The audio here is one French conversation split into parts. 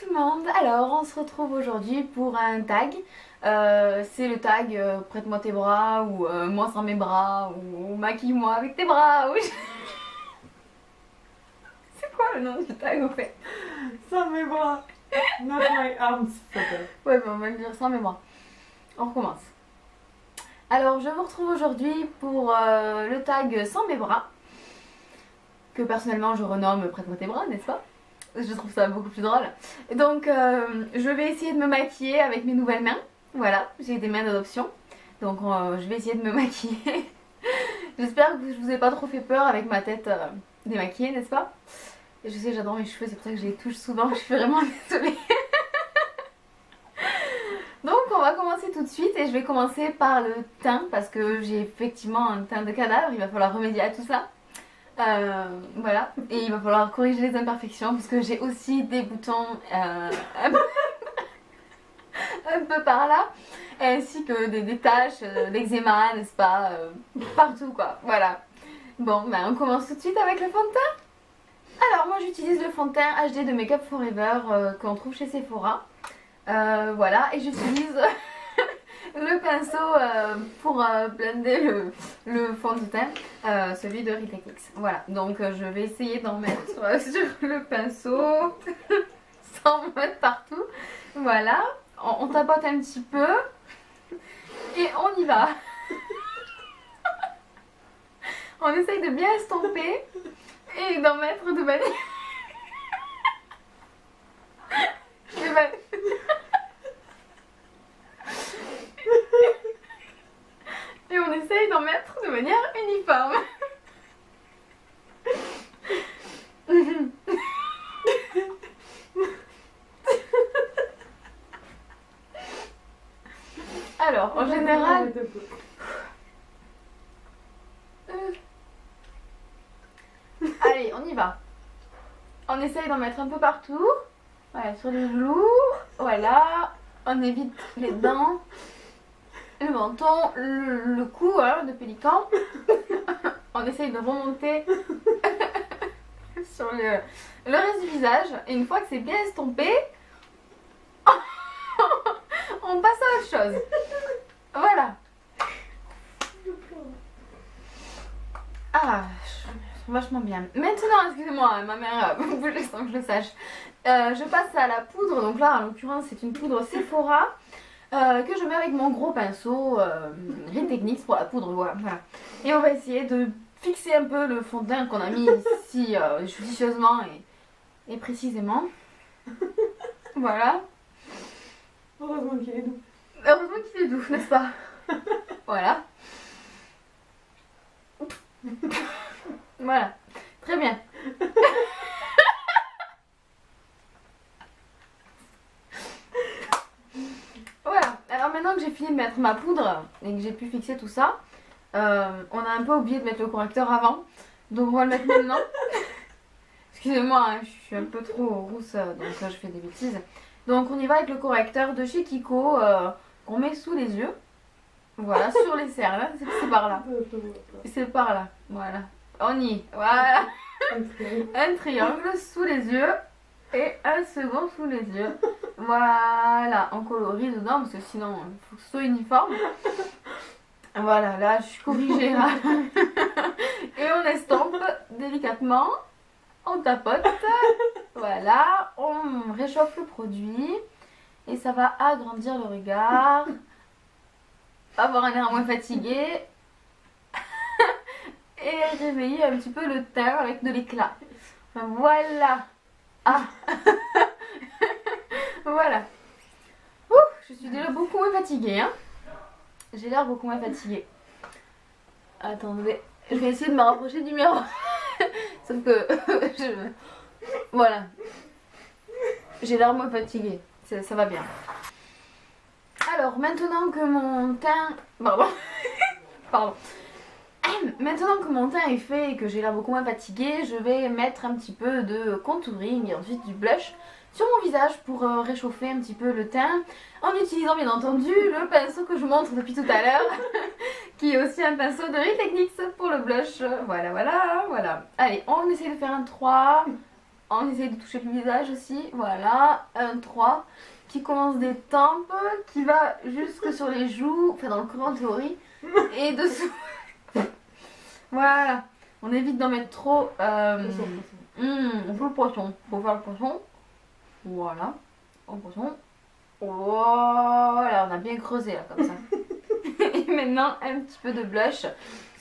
tout le monde, alors on se retrouve aujourd'hui pour un tag. C'est le tag prête-moi tes bras ou moi sans mes bras ou maquille-moi avec tes bras ou C'est quoi le nom du tag en fait? Sans mes bras. Not my arms, peut-être. Ouais, on va le dire sans mes bras. On recommence. Alors je vous retrouve aujourd'hui pour le tag sans mes bras, que personnellement je renomme prête-moi tes bras, n'est-ce pas? Je trouve ça beaucoup plus drôle. Donc je vais essayer de me maquiller avec mes nouvelles mains. Voilà, j'ai des mains d'adoption. Donc je vais essayer de me maquiller. J'espère que je vous ai pas trop fait peur avec ma tête démaquillée, n'est-ce pas? Et je sais, j'adore mes cheveux, c'est pour ça que je les touche souvent. Je suis vraiment désolée. Donc on va commencer tout de suite et je vais commencer par le teint parce que j'ai effectivement un teint de cadavre. Il va falloir remédier à tout ça. Voilà, et il va falloir corriger les imperfections parce que j'ai aussi des boutons un peu par là, ainsi que des taches d'eczéma, n'est-ce pas, partout quoi, voilà. Bon, ben on commence tout de suite avec le fond de teint. Alors moi j'utilise le fond de teint HD de Make Up Forever qu'on trouve chez Sephora. Voilà, et j'utilise le pinceau pour blender le fond de teint, celui de Real Techniques. Voilà, donc je vais essayer d'en mettre sur le pinceau sans mettre partout. Voilà, on tapote un petit peu et on y va. On essaye de bien estomper et d'en mettre de manière... Et on essaye d'en mettre de manière uniforme. Alors, en général... Allez, on y va. On essaye d'en mettre un peu partout. Voilà, sur les joues. Voilà. On évite les dents. Le menton, le cou de pélican. On essaye de remonter sur le reste du visage. Et une fois que c'est bien estompé, on passe à autre chose. Voilà. Ah, vachement bien. Maintenant, excusez-moi, ma mère bouge sans que je le sache. Je passe à la poudre. Donc là, en l'occurrence, c'est une poudre Sephora. Que je mets avec mon gros pinceau Real Techniques pour la poudre, voilà. Et on va essayer de fixer un peu le fond de teint qu'on a mis ici judicieusement et précisément. Voilà. Heureusement qu'il est doux. Heureusement qu'il est doux, n'est-ce pas? Voilà. Voilà, très bien. Voilà, alors maintenant que j'ai fini de mettre ma poudre et que j'ai pu fixer tout ça, on a un peu oublié de mettre le correcteur avant, donc on va le mettre maintenant. Excusez-moi, hein, je suis un peu trop rousse, donc là je fais des bêtises. Donc on y va avec le correcteur de chez Kiko, qu'on met sous les yeux. Voilà, sur les cernes, hein, c'est par là. C'est par là, voilà. On y est, voilà. Un triangle sous les yeux. Et un second sous les yeux. Voilà, on colorie dedans parce que sinon il faut que ce soit uniforme. Voilà, là je suis corrigée là. Et on estompe délicatement. On tapote. Voilà, on réchauffe le produit. Et ça va agrandir le regard. Avoir un air moins fatigué. Et réveiller un petit peu le teint avec de l'éclat. Voilà. Ah. Voilà. Ouh, je suis déjà beaucoup moins fatiguée, hein. J'ai l'air beaucoup moins fatiguée. Attendez, je vais essayer de me rapprocher du miroir. Sauf que voilà. J'ai l'air moins fatiguée. Ça va bien. Alors, maintenant que mon teint... Pardon. Maintenant que mon teint est fait et que j'ai l'air beaucoup moins fatiguée, je vais mettre un petit peu de contouring et ensuite du blush sur mon visage pour réchauffer un petit peu le teint en utilisant bien entendu le pinceau que je vous montre depuis tout à l'heure qui est aussi un pinceau de Real Techniques pour le blush. Voilà. Allez, on essaie de faire un 3. On essaye de toucher le visage aussi. Voilà, un 3 qui commence des tempes, qui va jusque sur les joues, enfin dans le creux en théorie, et dessous. Voilà, on évite d'en mettre trop. On fait le poisson, faut faire le poisson. Voilà, le poisson. Voilà, on a bien creusé là comme ça. Et maintenant un petit peu de blush,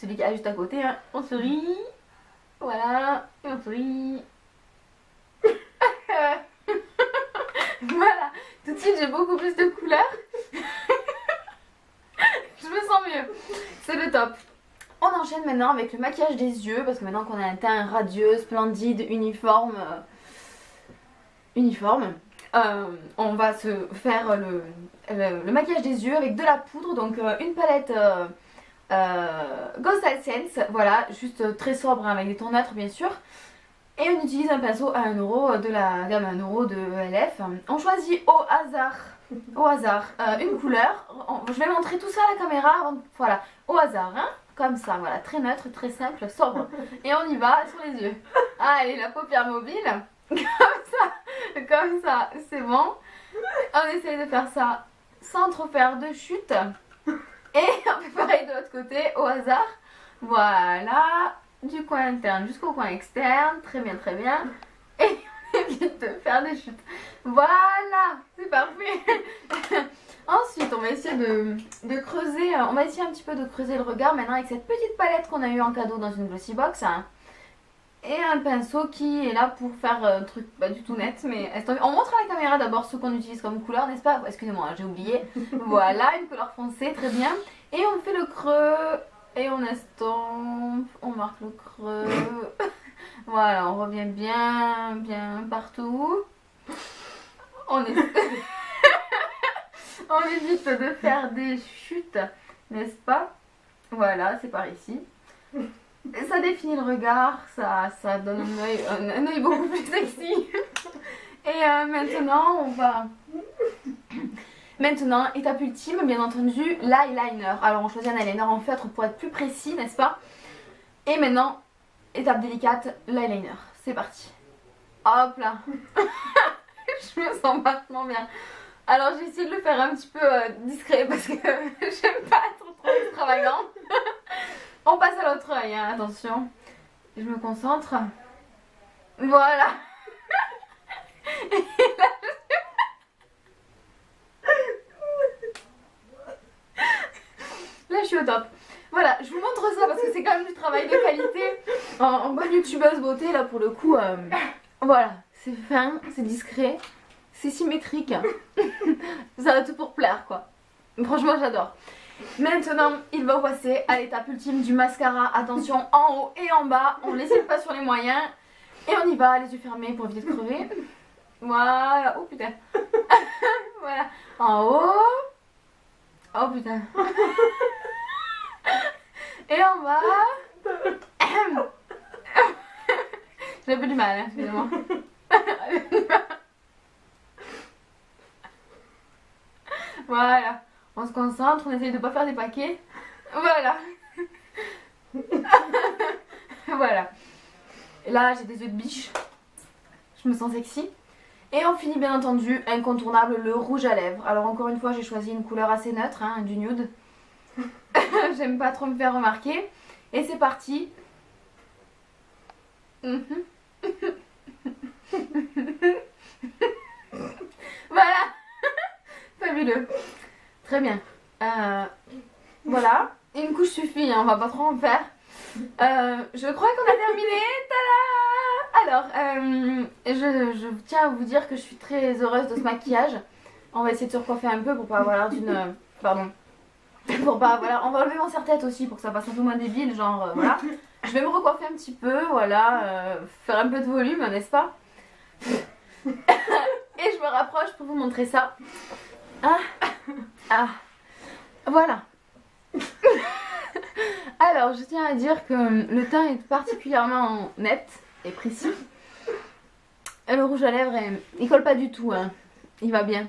celui qui est juste à côté, hein. On sourit. Voilà, et on sourit. Voilà, tout de suite j'ai beaucoup plus de couleurs. Je me sens mieux, c'est le top. On enchaîne maintenant avec le maquillage des yeux, parce que maintenant qu'on a un teint radieux, splendide, uniforme, on va se faire le maquillage des yeux avec de la poudre, donc une palette Ghost Essence, voilà, juste très sobre, hein, avec des tons neutres bien sûr. Et on utilise un pinceau à 1€ de la gamme 1€ de LF. On choisit au hasard une couleur. Je vais montrer tout ça à la caméra, voilà, au hasard, hein, comme ça, voilà, très neutre, très simple, sobre. Et on y va sur les yeux. Allez, la paupière mobile, comme ça, c'est bon. On essaye de faire ça sans trop faire de chute. Et on fait pareil de l'autre côté, au hasard. Voilà, du coin interne jusqu'au coin externe, très bien, très bien. Et on évite de faire des chutes. Voilà, c'est parfait. Ensuite, on va essayer de creuser, on va essayer un petit peu de creuser le regard maintenant avec cette petite palette qu'on a eu en cadeau dans une glossy box. Hein. Et un pinceau qui est là pour faire un truc pas du tout net, mais on montre à la caméra d'abord ce qu'on utilise comme couleur, n'est-ce pas? Excusez-moi, j'ai oublié. Voilà, une couleur foncée, très bien. Et on fait le creux, et on estompe, on marque le creux. Voilà, on revient bien partout. On évite de faire des chutes, n'est-ce pas? Voilà, c'est par ici. Ça définit le regard, ça donne un œil beaucoup plus sexy. Et maintenant, on va... Maintenant, étape ultime, bien entendu, l'eyeliner. Alors, on choisit un eyeliner en feutre pour être plus précis, n'est-ce pas? Et maintenant, étape délicate, l'eyeliner. C'est parti. Hop là. Je me sens vachement bien. Alors, j'ai essayé de le faire un petit peu discret parce que j'aime pas être trop extravagant. On passe à l'autre œil, hein, attention. Je me concentre. Voilà. Et là, je suis au top. Voilà, je vous montre ça parce que c'est quand même du travail de qualité. En bonne youtubeuse beauté, là, pour le coup. Voilà, c'est fin, c'est discret, c'est symétrique. Ça a tout pour plaire, quoi. Franchement, j'adore. Maintenant, il va passer à l'étape ultime du mascara. Attention, en haut et en bas. On laisse pas sur les moyens. Et on y va, les yeux fermés pour éviter de crever. Voilà. Oh putain. Voilà. En haut. Oh putain. Et en bas. J'ai un peu du mal, hein, excusez-moi. Voilà. On se concentre, on essaye de pas faire des paquets. Voilà. Voilà. Et là, j'ai des yeux de biche. Je me sens sexy. Et on finit bien entendu, incontournable, le rouge à lèvres. Alors encore une fois, j'ai choisi une couleur assez neutre, hein, du nude. J'aime pas trop me faire remarquer. Et c'est parti. Voilà. Fabuleux. Très bien. Voilà. Une couche suffit, hein, on va pas trop en faire. Je crois qu'on a terminé. Tada! Alors, je tiens à vous dire que je suis très heureuse de ce maquillage. On va essayer de se recoiffer un peu pour pas avoir l'air d'une... Pardon. Pour pas... Voilà. On va enlever mon serre-tête aussi pour que ça fasse un peu moins débile. Genre, voilà. Je vais me recoiffer un petit peu. Voilà. Faire un peu de volume, n'est-ce pas? Et je me rapproche pour vous montrer ça. Voilà. Alors, je tiens à dire que le teint est particulièrement net et précis. Et le rouge à lèvres, il colle pas du tout, hein. Il va bien.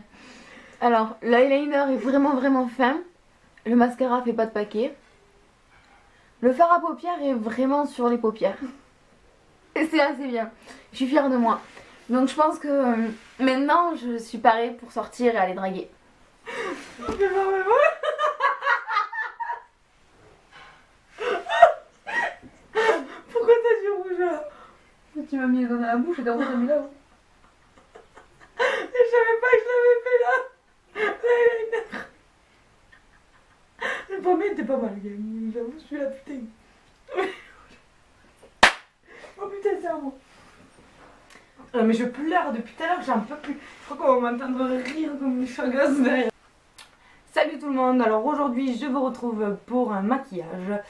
Alors, l'eyeliner est vraiment fin. Le mascara fait pas de paquet. Le fard à paupières est vraiment sur les paupières. C'est assez bien. Je suis fière de moi. Donc je pense que maintenant je suis parée pour sortir et aller draguer. Mais non, mais moi. Pourquoi t'as du rouge là? Tu m'as mis les doigts dans la bouche et t'as mis là-haut. Je savais pas que je l'avais fait là. Le premier était pas mal, j'avoue, je suis là, putain. Oh putain, c'est à moi. Mais je pleure depuis tout à l'heure, j'en peux plus. Je crois qu'on va m'entendre rire comme une chagasse derrière. Salut tout le monde, alors aujourd'hui je vous retrouve pour un maquillage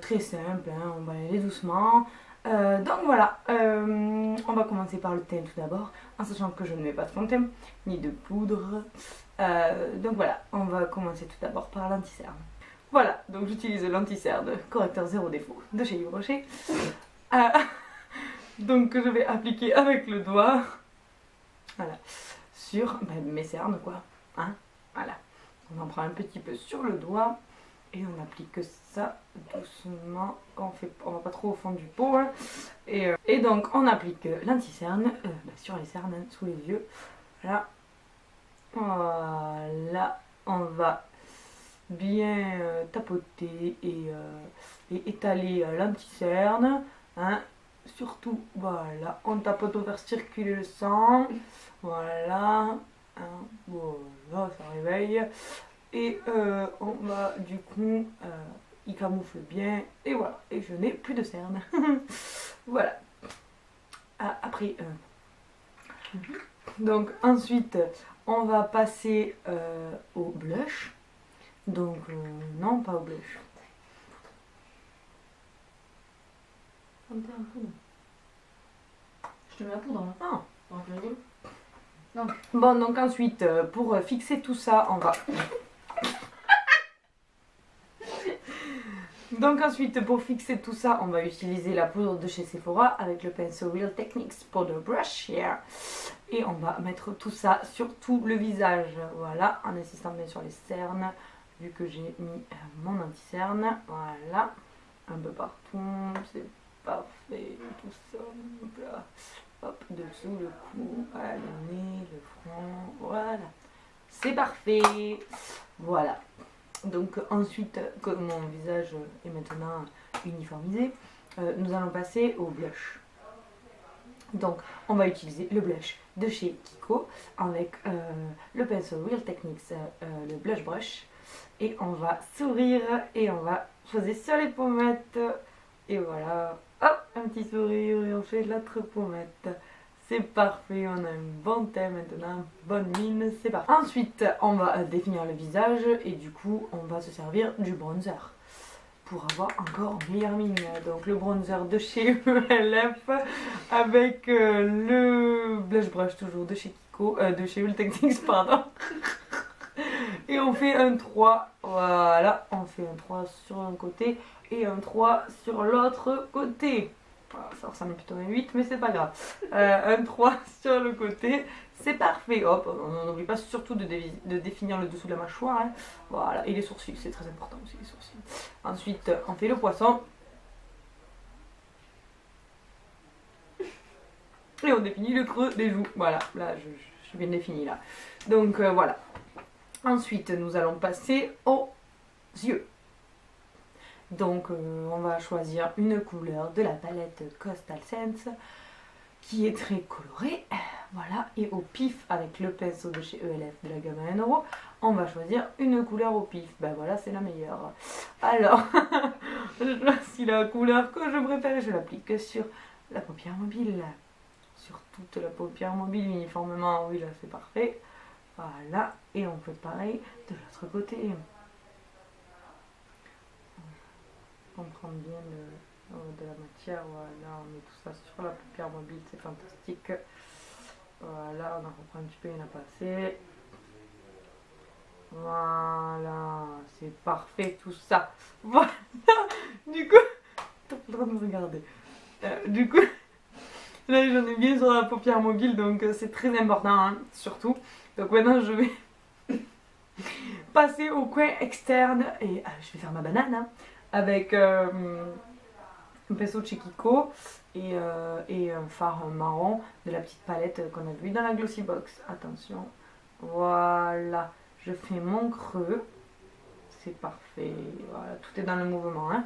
très simple, hein, on va y aller doucement. Donc voilà, on va commencer par le teint tout d'abord, en sachant que je ne mets pas de fond de teint, ni de poudre. Donc voilà, on va commencer tout d'abord par l'anti-cerne. Voilà, donc j'utilise l'anti-cerne correcteur zéro défaut de chez Yves Rocher. Donc je vais appliquer avec le doigt, voilà, sur mes cernes quoi, hein, voilà. On en prend un petit peu sur le doigt et on applique ça doucement, on va pas trop au fond du pot, hein. Et donc on applique l'anti-cerne sur les cernes, hein, sous les yeux, voilà. Voilà, on va bien tapoter et étaler l'anti-cerne, hein. Surtout, voilà, on tapote pour faire circuler le sang, voilà, hein, voilà, ça réveille, et on va du coup, il camoufle bien, et voilà, et je n'ai plus de cernes, voilà. Après, donc ensuite, on va passer au blush, donc non, pas au blush. Je te mets la poudre là. Ah. Donc. Bon, donc ensuite, pour fixer tout ça, on va... Donc ensuite, pour fixer tout ça, on va utiliser la poudre de chez Sephora avec le pinceau Real Techniques Powder Brush here. Et on va mettre tout ça sur tout le visage, voilà, en insistant bien sur les cernes, vu que j'ai mis mon anti-cerne, voilà, un peu partout, c'est parfait, tout ça, hop là. Hop, dessous le cou, voilà, le nez, le front, voilà. C'est parfait. Voilà. Donc ensuite, comme mon visage est maintenant uniformisé, nous allons passer au blush. Donc on va utiliser le blush de chez Kiko avec le pinceau Real Techniques, le blush brush. Et on va sourire et on va poser sur les pommettes. Et voilà. Hop, un petit sourire et on fait l'autre pommette. C'est parfait, on a un bon teint maintenant, bonne mine, c'est parfait. Ensuite, on va définir le visage et du coup, on va se servir du bronzer pour avoir encore meilleure mine. Donc le bronzer de chez ELF avec le blush brush toujours de chez Kiko, de chez Real Techniques, pardon. Et on fait un 3, voilà, on fait un 3 sur un côté et un 3 sur l'autre côté. Voilà, ça ressemble plutôt à un 8, mais c'est pas grave. Un 3 sur le côté, c'est parfait. Hop, on n'oublie pas surtout de définir le dessous de la mâchoire, hein. Voilà, et les sourcils, c'est très important aussi les sourcils. Ensuite, on fait le poisson. Et on définit le creux des joues. Voilà, là, je suis bien définie là. Donc voilà. Ensuite, nous allons passer aux yeux. Donc, on va choisir une couleur de la palette Coastal Scents qui est très colorée. Voilà, et au pif, avec le pinceau de chez ELF de la gamme à 1€, on va choisir une couleur au pif. Ben voilà, c'est la meilleure. Alors, je choisis la couleur que je préfère et je l'applique sur la paupière mobile. Sur toute la paupière mobile uniformément. Oui, là, c'est parfait. Voilà, et on fait pareil de l'autre côté. On prend bien de la matière, voilà, on met tout ça sur la paupière mobile, c'est fantastique. Voilà, on en reprend un petit peu, il n'y en a pas assez. Voilà, c'est parfait tout ça. Voilà, du coup, t'as pas le droit de me regarder. Du coup, là j'en ai bien sur la paupière mobile, donc c'est très important, hein, surtout. Donc maintenant je vais passer au coin externe et je vais faire ma banane, hein, avec un pinceau de chez Kiko et un fard marron de la petite palette qu'on a vue dans la Glossy Box. Attention, voilà, je fais mon creux, c'est parfait, voilà, tout est dans le mouvement, hein.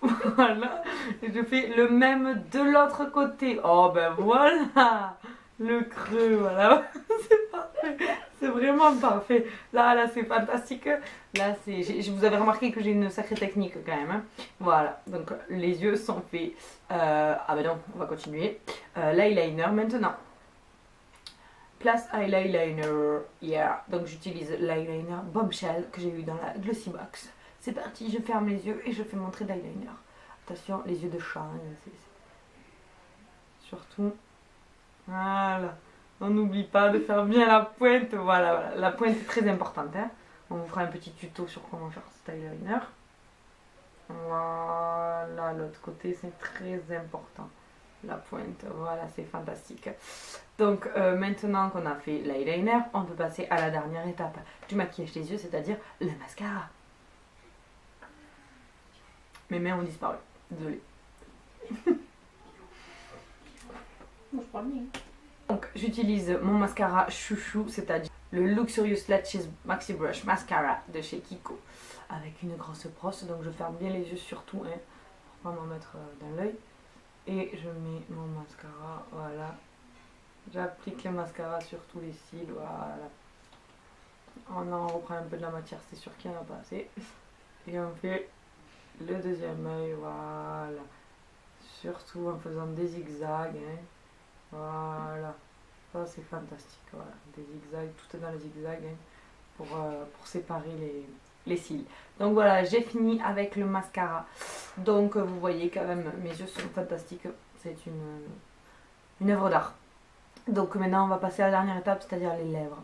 Voilà, et je fais le même de l'autre côté. Oh ben voilà, le creux, voilà, c'est parfait, c'est vraiment parfait. Là c'est fantastique. Là je vous avais remarqué que j'ai une sacrée technique quand même, hein. Voilà, donc les yeux sont faits. Ah ben non, on va continuer. L'eyeliner maintenant. Place eyeliner, yeah. Donc j'utilise l'eyeliner Bombshell que j'ai eu dans la Glossy Box. C'est parti, je ferme les yeux et je fais mon trait d'eyeliner. Attention, les yeux de chat, hein, surtout. Voilà. On n'oublie pas de faire bien la pointe. Voilà, voilà. La pointe est très importante, hein. On vous fera un petit tuto sur comment faire cet eyeliner. Voilà, l'autre côté, c'est très important. La pointe, voilà, c'est fantastique. Donc maintenant qu'on a fait l'eyeliner, on peut passer à la dernière étape du maquillage des yeux, c'est-à-dire le mascara. Mes mains ont disparu, désolée. Donc j'utilise mon mascara chouchou, c'est-à-dire le Luxurious Lashes Maxi Brush Mascara de chez Kiko, avec une grosse brosse. Donc je ferme bien les yeux surtout, hein, pour pas m'en mettre dans l'œil. Et je mets mon mascara, voilà. J'applique le mascara sur tous les cils, voilà. On en reprend un peu de la matière, c'est sûr qu'il n'y en a pas assez. Et on fait le deuxième œil, voilà. Surtout en faisant des zigzags, hein. Voilà. Ça c'est fantastique, voilà. Des zigzags, tout est dans les zigzags, hein, pour séparer les cils. Donc voilà, j'ai fini avec le mascara. Donc vous voyez quand même, mes yeux sont fantastiques. C'est une œuvre d'art. Donc maintenant on va passer à la dernière étape, c'est-à-dire les lèvres.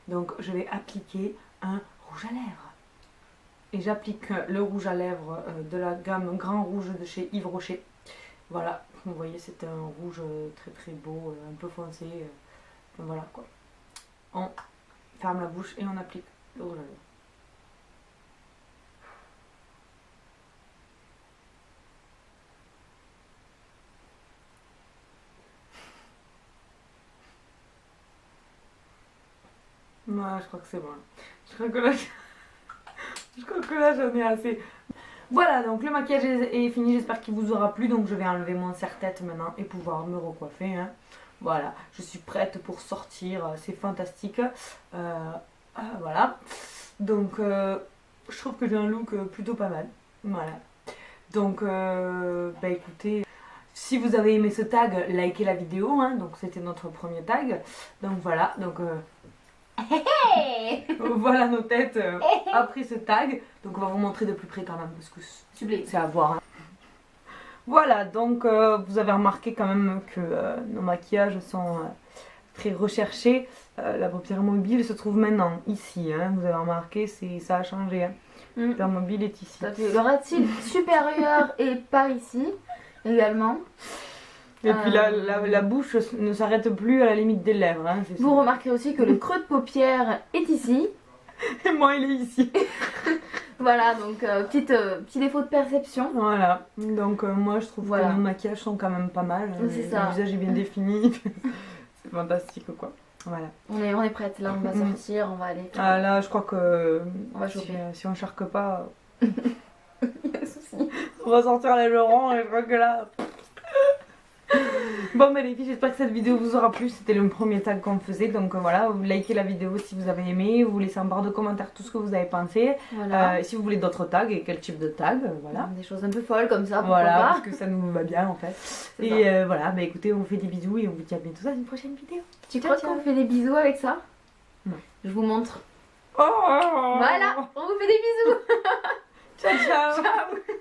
Donc je vais appliquer un rouge à lèvres. Et j'applique le rouge à lèvres de la gamme Grand Rouge de chez Yves Rocher. Voilà, vous voyez c'est un rouge très très beau, un peu foncé. Voilà quoi. On ferme la bouche et on applique le rouge à lèvres. Ouais, je crois que c'est bon. Je crois que là j'en ai assez. Voilà, donc le maquillage est fini, j'espère qu'il vous aura plu. Donc je vais enlever mon serre-tête maintenant et pouvoir me recoiffer, hein. Voilà, je suis prête pour sortir, c'est fantastique. Voilà, donc je trouve que j'ai un look plutôt pas mal. Voilà, donc bah écoutez, si vous avez aimé ce tag, likez la vidéo, hein. Donc c'était notre premier tag. Donc voilà, donc voilà nos têtes après ce tag. Donc on va vous montrer de plus près quand même parce que c'est à voir, hein. Voilà, donc vous avez remarqué quand même que nos maquillages sont très recherchés. La paupière mobile se trouve maintenant ici, hein. Vous avez remarqué, ça a changé, hein. La paupière mobile est ici. Le ras de cils supérieur est par ici également. Et puis la bouche ne s'arrête plus à la limite des lèvres, hein, vous remarquez aussi que le creux de paupière est ici. Et moi il est ici. Voilà, donc petit défaut de perception. Voilà, donc moi je trouve que nos maquillages sont quand même pas mal. C'est ça. Le visage est bien défini. C'est fantastique quoi. Voilà. On est prête, là on va sortir, on va aller. Ah là je crois que on va chauffer. Si on charque pas, il y a un souci. On va sortir les lerons et je crois que là... Bon bah les filles, j'espère que cette vidéo vous aura plu. C'était le premier tag qu'on faisait. Donc voilà, vous likez la vidéo si vous avez aimé. Vous laissez en barre de commentaires tout ce que vous avez pensé. Voilà. Si vous voulez d'autres tags et quel type de tag, voilà. Des choses un peu folles comme ça, voilà, pas. parce que ça nous va bien en fait. Et voilà, bah écoutez, on vous fait des bisous et on vous dit à bientôt dans une prochaine vidéo. Tu crois qu'on fait des bisous avec ça? Non. Je vous montre. Oh voilà, on vous fait des bisous. Ciao ciao. Ciao.